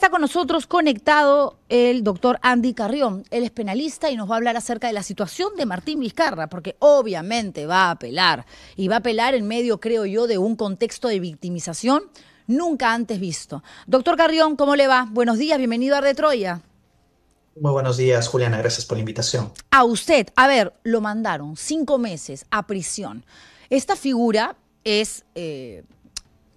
está con nosotros conectado el doctor Andy Carrión. Él es penalista y nos va a hablar acerca de la situación de Martín Vizcarra, porque obviamente va a apelar. Y va a apelar en medio, creo yo, de un contexto de victimización nunca antes visto. Doctor Carrión, ¿cómo le va? Buenos días, bienvenido a De Troya. Muy buenos días, Juliana. Gracias por la invitación. A usted, a ver, lo mandaron 5 meses a prisión. Esta figura es,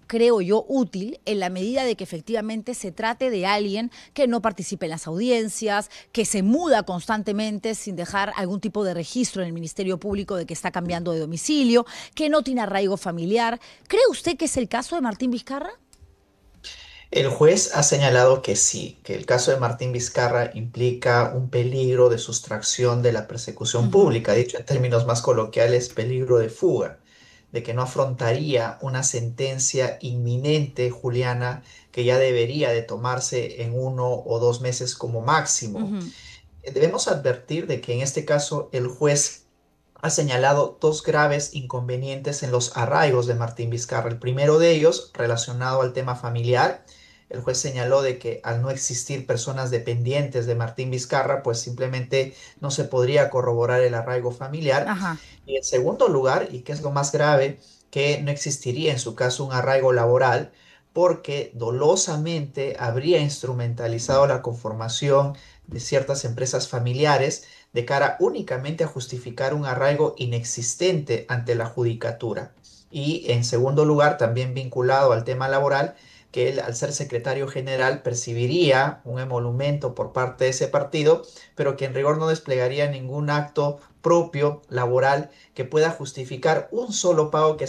creo yo, útil en la medida de que efectivamente se trate de alguien que no participe en las audiencias, que se muda constantemente sin dejar algún tipo de registro en el Ministerio Público de que está cambiando de domicilio, que no tiene arraigo familiar. ¿Cree usted que es el caso de Martín Vizcarra? El juez ha señalado que sí, que el caso de Martín Vizcarra implica un peligro de sustracción de la persecución Ujú. pública, dicho en términos más coloquiales, peligro de fuga, de que no afrontaría una sentencia inminente, Juliana, que ya debería de tomarse en 1 o 2 meses como máximo. Ujú. Debemos advertir de que en este caso el juez ha señalado dos graves inconvenientes en los arraigos de Martín Vizcarra. El primero de ellos, relacionado al tema familiar, el juez señaló de que al no existir personas dependientes de Martín Vizcarra, pues simplemente no se podría corroborar el arraigo familiar. Ajá. Y en segundo lugar, y que es lo más grave, que no existiría en su caso un arraigo laboral, porque dolosamente habría instrumentalizado la conformación de ciertas empresas familiares de cara únicamente a justificar un arraigo inexistente ante la judicatura. Y en segundo lugar, también vinculado al tema laboral, que él al ser secretario general percibiría un emolumento por parte de ese partido, pero que en rigor no desplegaría ningún acto propio laboral que pueda justificar un solo pago que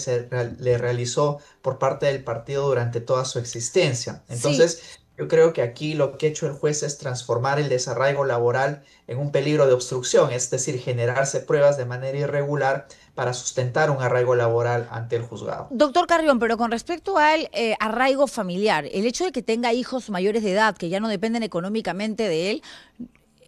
le realizó por parte del partido durante toda su existencia. Sí. Entonces, yo creo que aquí lo que ha hecho el juez es transformar el desarraigo laboral en un peligro de obstrucción, es decir, generarse pruebas de manera irregular para sustentar un arraigo laboral ante el juzgado. Doctor Carrión, pero con respecto al arraigo familiar, el hecho de que tenga hijos mayores de edad que ya no dependen económicamente de él,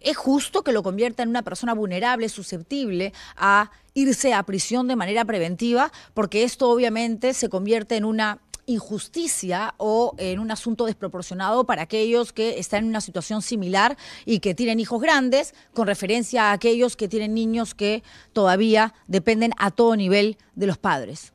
¿es justo que lo convierta en una persona vulnerable, susceptible a irse a prisión de manera preventiva? Porque esto obviamente se convierte en una injusticia o en un asunto desproporcionado para aquellos que están en una situación similar y que tienen hijos grandes, con referencia a aquellos que tienen niños que todavía dependen a todo nivel de los padres.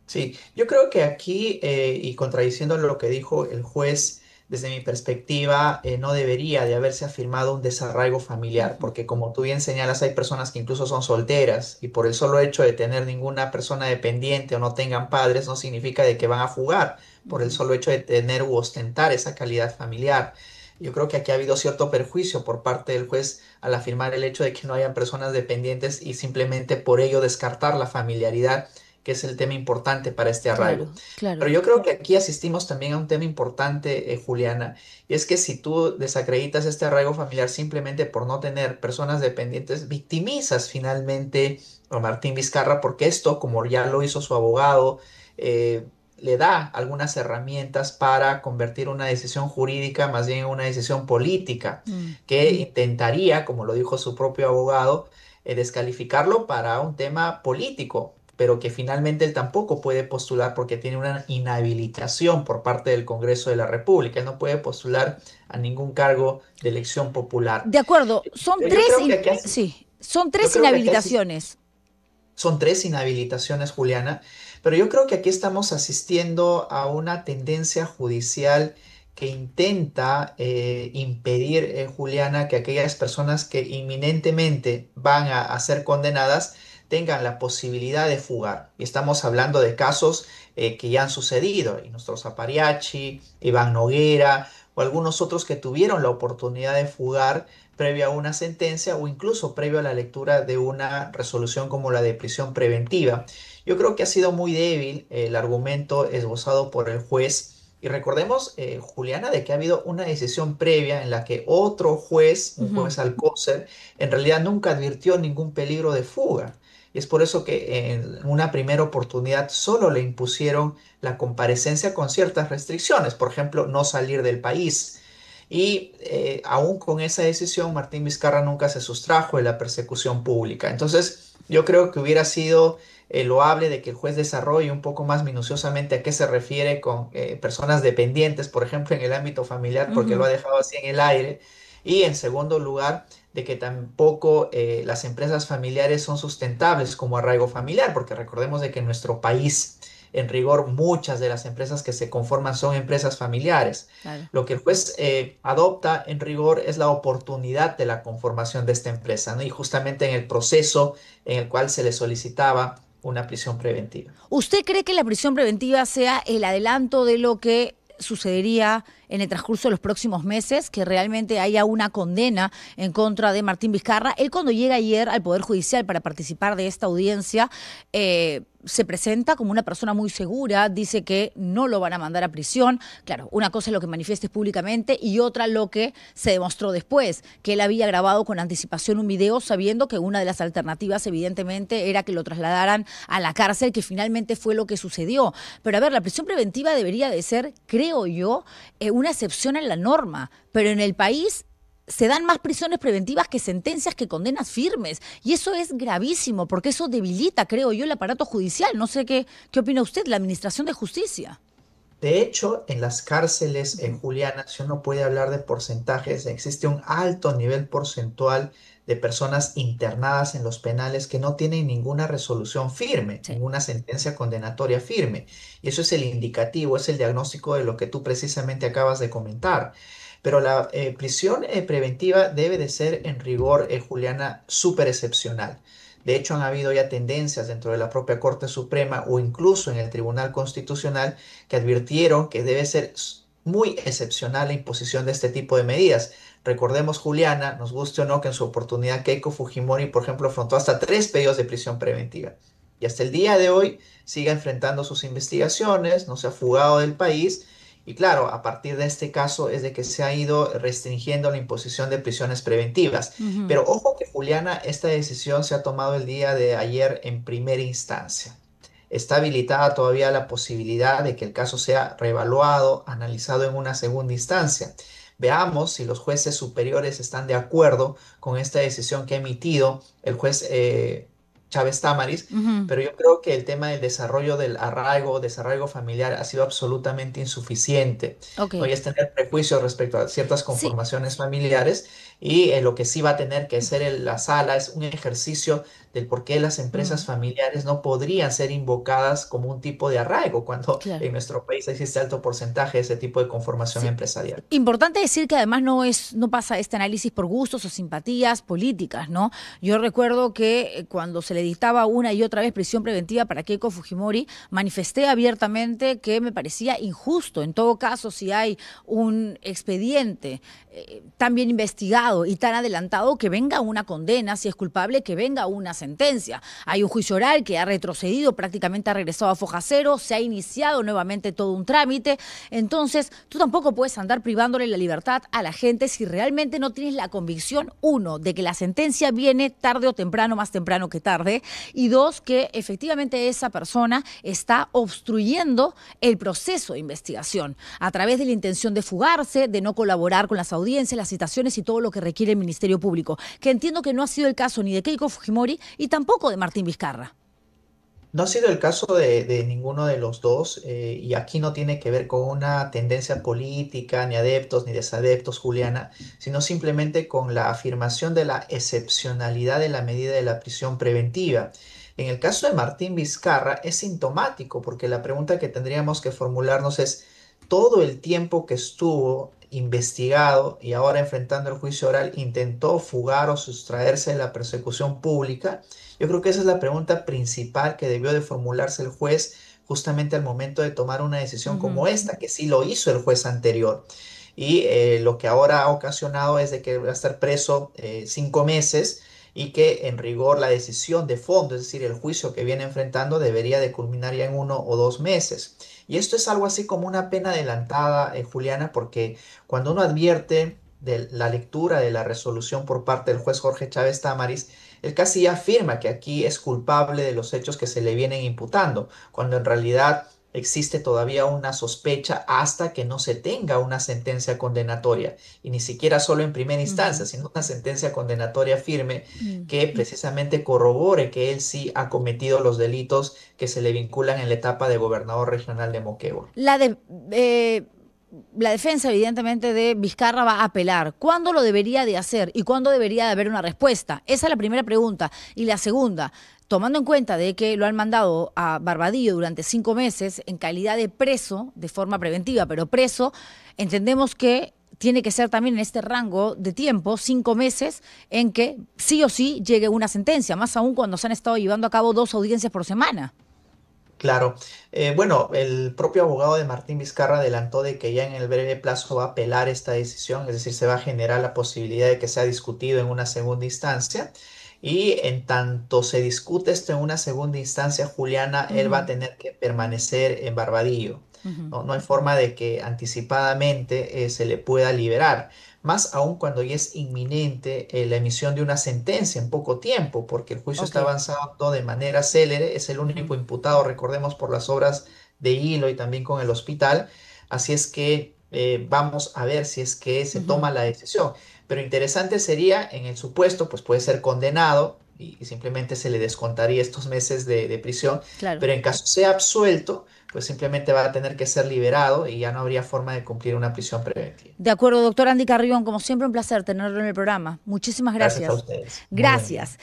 Sí, yo creo que aquí, y contradiciendo lo que dijo el juez, desde mi perspectiva, no debería de haberse afirmado un desarraigo familiar, Ujú. porque como tú bien señalas, hay personas que incluso son solteras y por el solo hecho de tener ninguna persona dependiente o no tengan padres, no significa de que van a fugar, por el Ujú. solo hecho de tener u ostentar esa calidad familiar. Yo creo que aquí ha habido cierto perjuicio por parte del juez al afirmar el hecho de que no hayan personas dependientes y simplemente por ello descartar la familiaridad, que es el tema importante para este arraigo. Claro, Pero claro. yo creo que aquí asistimos también a un tema importante, Juliana, y es que si tú desacreditas este arraigo familiar simplemente por no tener personas dependientes, victimizas finalmente a Martín Vizcarra, porque esto, como ya lo hizo su abogado, le da algunas herramientas para convertir una decisión jurídica más bien en una decisión política, Mm. que intentaría, como lo dijo su propio abogado, descalificarlo para un tema político, pero que finalmente él tampoco puede postular porque tiene una inhabilitación por parte del Congreso de la República. Él no puede postular a ningún cargo de elección popular. De acuerdo, son Yo tres, creo que aquí, sí, son yo tres creo que aquí inhabilitaciones. son tres inhabilitaciones, Juliana, pero yo creo que aquí estamos asistiendo a una tendencia judicial que intenta impedir, Juliana, que aquellas personas que inminentemente van a ser condenadas tengan la posibilidad de fugar. Y estamos hablando de casos que ya han sucedido, y nuestros Apariachi, Iván Noguera o algunos otros que tuvieron la oportunidad de fugar previo a una sentencia o incluso previo a la lectura de una resolución como la de prisión preventiva. Yo creo que ha sido muy débil el argumento esbozado por el juez. Y recordemos, Juliana, de que ha habido una decisión previa en la que otro juez, un Ujú. juez Alcócer, en realidad nunca advirtió ningún peligro de fuga. Y es por eso que en una primera oportunidad solo le impusieron la comparecencia con ciertas restricciones, por ejemplo, no salir del país. Y aún con esa decisión, Martín Vizcarra nunca se sustrajo de la persecución pública. Entonces, Yo creo que hubiera sido loable de que el juez desarrolle un poco más minuciosamente a qué se refiere con personas dependientes, por ejemplo, en el ámbito familiar, porque lo Ujú. ha dejado así en el aire. Y en segundo lugar, de que tampoco las empresas familiares son sustentables como arraigo familiar, porque recordemos de que en nuestro país, en rigor, muchas de las empresas que se conforman son empresas familiares. Claro. Lo que el juez adopta en rigor es la oportunidad de la conformación de esta empresa, ¿no? Y justamente en el proceso en el cual se le solicitaba una prisión preventiva. ¿Usted cree que la prisión preventiva sea el adelanto de lo que sucedería en el transcurso de los próximos meses, que realmente haya una condena en contra de Martín Vizcarra? Él, cuando llega ayer al Poder Judicial para participar de esta audiencia, se presenta como una persona muy segura, dice que no lo van a mandar a prisión. Claro, una cosa es lo que manifiestes públicamente y otra lo que se demostró después, que él había grabado con anticipación un video sabiendo que una de las alternativas evidentemente era que lo trasladaran a la cárcel, que finalmente fue lo que sucedió. Pero a ver, la prisión preventiva debería de ser, creo yo, una excepción en la norma, pero en el país se dan más prisiones preventivas que sentencias, que condenas firmes. Y eso es gravísimo, porque eso debilita, creo yo, el aparato judicial. No sé qué opina usted, la administración de justicia. De hecho, en las cárceles, Ujú. Juliana, si uno puede hablar de porcentajes, existe un alto nivel porcentual de personas internadas en los penales que no tienen ninguna resolución firme, Sí. ninguna sentencia condenatoria firme. Y eso es el indicativo, es el diagnóstico de lo que tú precisamente acabas de comentar. Pero la prisión preventiva debe de ser en rigor, Juliana, súper excepcional. De hecho, han habido ya tendencias dentro de la propia Corte Suprema o incluso en el Tribunal Constitucional que advirtieron que debe ser muy excepcional la imposición de este tipo de medidas. Recordemos, Juliana, nos guste o no, que en su oportunidad Keiko Fujimori, por ejemplo, afrontó hasta 3 pedidos de prisión preventiva. Y hasta el día de hoy sigue enfrentando sus investigaciones, no se ha fugado del país. Y claro, a partir de este caso es de que se ha ido restringiendo la imposición de prisiones preventivas. Ujú. Pero ojo que, Juliana, esta decisión se ha tomado el día de ayer en primera instancia. Está habilitada todavía la posibilidad de que el caso sea reevaluado, analizado en una segunda instancia. Veamos si los jueces superiores están de acuerdo con esta decisión que ha emitido el juez Chávez Tamaris, Ujú. pero yo creo que el tema del desarrollo del arraigo, desarraigo familiar ha sido absolutamente insuficiente. Ok. ¿No? Y es tener prejuicios respecto a ciertas Sí. conformaciones familiares y lo que sí va a tener que hacer la sala es un ejercicio del por qué las empresas Mm, familiares no podrían ser invocadas como un tipo de arraigo cuando claro. en nuestro país existe alto porcentaje de ese tipo de conformación Sí. empresarial. Importante decir que además no pasa este análisis por gustos o simpatías políticas, ¿no? Yo recuerdo que cuando se le dictaba una y otra vez prisión preventiva para Keiko Fujimori, manifesté abiertamente que me parecía injusto. En todo caso, si hay un expediente tan bien investigado y tan adelantado, que venga una condena, si es culpable, que venga una sentencia. Hay un juicio oral que ha retrocedido, prácticamente ha regresado a foja cero, se ha iniciado nuevamente todo un trámite. Entonces, tú tampoco puedes andar privándole la libertad a la gente si realmente no tienes la convicción, uno, de que la sentencia viene tarde o temprano, más temprano que tarde, y dos, que efectivamente esa persona está obstruyendo el proceso de investigación a través de la intención de fugarse, de no colaborar con las audiencias, las citaciones y todo lo que requiere el Ministerio Público, que entiendo que no ha sido el caso ni de Keiko Fujimori y tampoco de Martín Vizcarra. No ha sido el caso de ninguno de los dos, y aquí no tiene que ver con una tendencia política, ni adeptos ni desadeptos, Juliana, sino simplemente con la afirmación de la excepcionalidad de la medida de la prisión preventiva. En el caso de Martín Vizcarra es sintomático, porque la pregunta que tendríamos que formularnos es, todo el tiempo que estuvo investigado y ahora enfrentando el juicio oral, ¿intentó fugar o sustraerse de la persecución pública? Yo creo que esa es la pregunta principal que debió de formularse el juez justamente al momento de tomar una decisión Ujú. como esta, que sí lo hizo el juez anterior. Y lo que ahora ha ocasionado es de que va a estar preso 5 meses y que en rigor la decisión de fondo, es decir, el juicio que viene enfrentando, debería de culminar ya en 1 o 2 meses. Y esto es algo así como una pena adelantada, Juliana, porque cuando uno advierte de la lectura de la resolución por parte del juez Jorge Chávez Tamaris, él casi afirma que aquí es culpable de los hechos que se le vienen imputando, cuando en realidad existe todavía una sospecha hasta que no se tenga una sentencia condenatoria, y ni siquiera solo en primera instancia, Ujú. sino una sentencia condenatoria firme Mm. que precisamente corrobore que él sí ha cometido los delitos que se le vinculan en la etapa de gobernador regional de Moquegua. La de, eh, la defensa, evidentemente, de Vizcarra va a apelar. ¿Cuándo lo debería de hacer y cuándo debería de haber una respuesta? Esa es la primera pregunta. Y la segunda, tomando en cuenta de que lo han mandado a Barbadillo durante 5 meses en calidad de preso, de forma preventiva, pero preso, entendemos que tiene que ser también en este rango de tiempo, 5 meses, en que sí o sí llegue una sentencia, más aún cuando se han estado llevando a cabo 2 audiencias por semana. Claro. Bueno, el propio abogado de Martín Vizcarra adelantó de que ya en el breve plazo va a apelar esta decisión, es decir, se va a generar la posibilidad de que sea discutido en una segunda instancia. Y en tanto se discute esto en una segunda instancia, Juliana, él va a Ujú, tener que permanecer en Barbadillo. ujú. No, no hay forma de que anticipadamente se le pueda liberar, más aún cuando ya es inminente la emisión de una sentencia en poco tiempo, porque el juicio Ok. está avanzando de manera célere, es el Ujú, único imputado, recordemos, por las obras de hilo y también con el hospital, así es que vamos a ver si es que se ujú. toma la decisión, pero interesante sería en el supuesto, pues puede ser condenado y simplemente se le descontaría estos meses de prisión, Claro. pero en caso sea absuelto, pues simplemente va a tener que ser liberado y ya no habría forma de cumplir una prisión preventiva. De acuerdo, doctor Andy Carrión, como siempre un placer tenerlo en el programa. Muchísimas Gracias a gracias. ustedes. Muy buen día. Gracias.